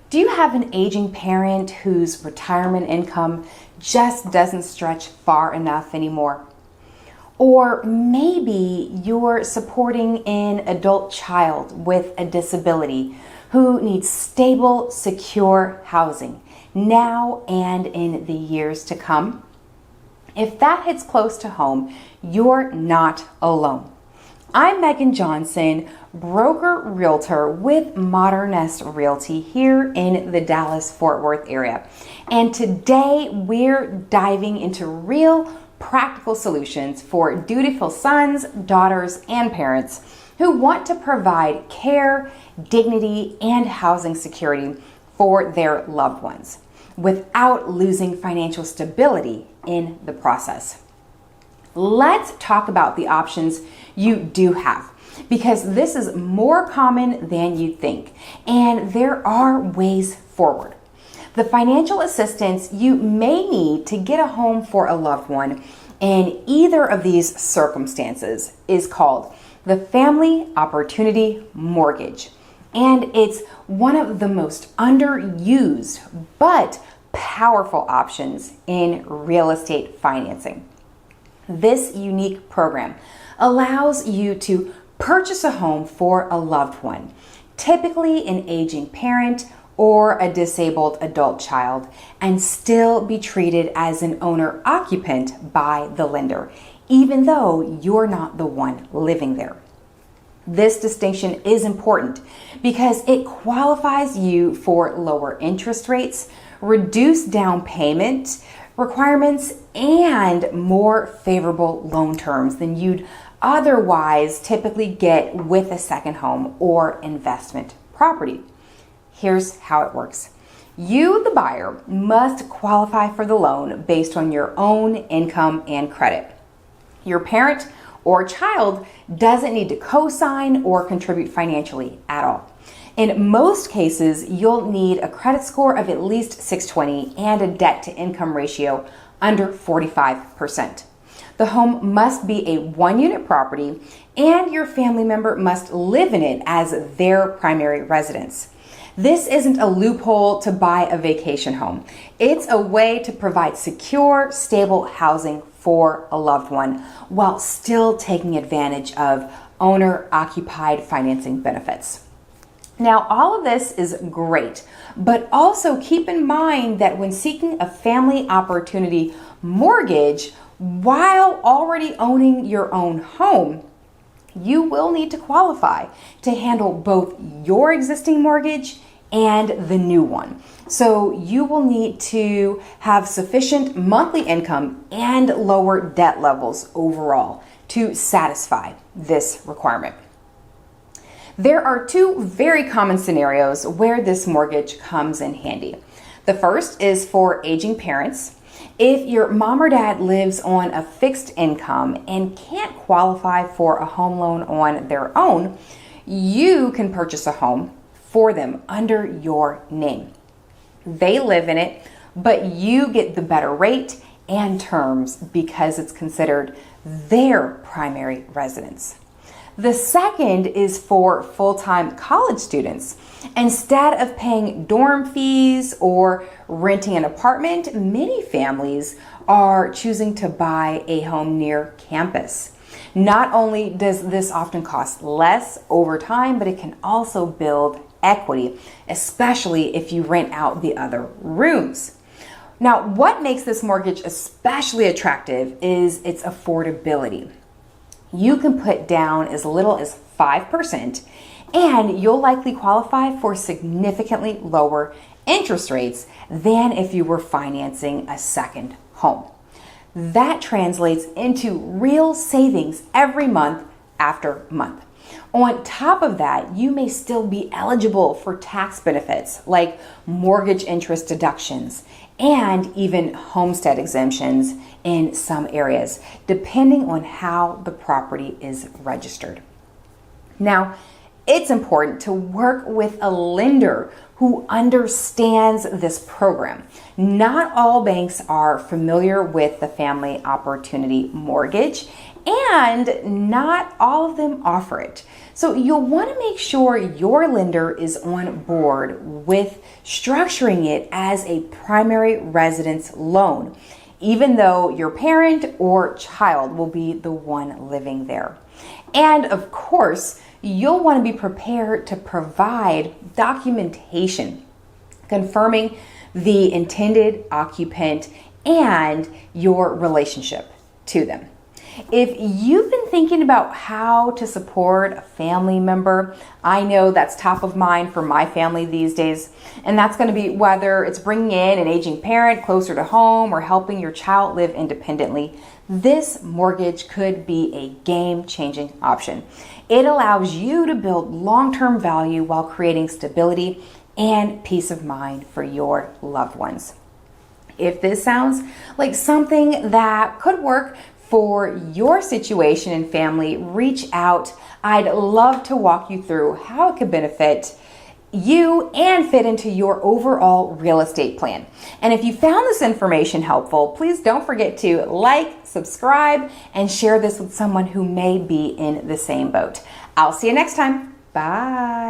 Do you have an aging parent whose retirement income just doesn't stretch far enough anymore? Or maybe you're supporting an adult child with a disability who needs stable, secure housing now and in the years to come. If that hits close to home, you're not alone. I'm Megan Johnson, Broker-Realtor with Modernest Realty here in the Dallas-Fort Worth area. And today we're diving into real practical solutions for dutiful sons, daughters, and parents who want to provide care, dignity, and housing security for their loved ones without losing financial stability in the process. Let's talk about the options you do have, because this is more common than you think, and there are ways forward. The financial assistance you may need to get a home for a loved one in either of these circumstances is called the Family Opportunity Mortgage, and it's one of the most underused but powerful options in real estate financing. This unique program allows you to purchase a home for a loved one, typically an aging parent or a disabled adult child, and still be treated as an owner-occupant by the lender, even though you're not the one living there. This distinction is important because it qualifies you for lower interest rates, reduced down payment requirements, and more favorable loan terms than you'd otherwise typically get with a second home or investment property. Here's how it works. You, the buyer, must qualify for the loan based on your own income and credit. Your parent or child doesn't need to co-sign or contribute financially at all. In most cases, you'll need a credit score of at least 620 and a debt-to-income ratio under 45%. The home must be a one-unit property, and your family member must live in it as their primary residence. This isn't a loophole to buy a vacation home. It's a way to provide secure, stable housing for a loved one while still taking advantage of owner-occupied financing benefits. Now, all of this is great, but also keep in mind that when seeking a family opportunity mortgage while already owning your own home, you will need to qualify to handle both your existing mortgage and the new one. So you will need to have sufficient monthly income and lower debt levels overall to satisfy this requirement. There are two very common scenarios where this mortgage comes in handy. The first is for aging parents. If your mom or dad lives on a fixed income and can't qualify for a home loan on their own, you can purchase a home for them under your name. They live in it, but you get the better rate and terms because it's considered their primary residence. The second is for full-time college students. Instead of paying dorm fees or renting an apartment, many families are choosing to buy a home near campus. Not only does this often cost less over time, but it can also build equity, especially if you rent out the other rooms. Now, what makes this mortgage especially attractive is its affordability. You can put down as little as 5%, and you'll likely qualify for significantly lower interest rates than if you were financing a second home. That translates into real savings every month after month. On top of that, you may still be eligible for tax benefits like mortgage interest deductions and even homestead exemptions in some areas, depending on how the property is registered. Now, it's important to work with a lender who understands this program. Not all banks are familiar with the Family Opportunity Mortgage, and not all of them offer it. So you'll want to make sure your lender is on board with structuring it as a primary residence loan, even though your parent or child will be the one living there. And of course, you'll want to be prepared to provide documentation confirming the intended occupant and your relationship to them. If you've been thinking about how to support a family member, I know that's top of mind for my family these days. And that's going to be whether it's bringing in an aging parent closer to home or helping your child live independently. This mortgage could be a game-changing option. It allows you to build long-term value while creating stability and peace of mind for your loved ones. If this sounds like something that could work for your situation and family, reach out. I'd love to walk you through how it could benefit you and fit into your overall real estate plan. And if you found this information helpful, please don't forget to like, subscribe, and share this with someone who may be in the same boat. I'll see you next time. Bye.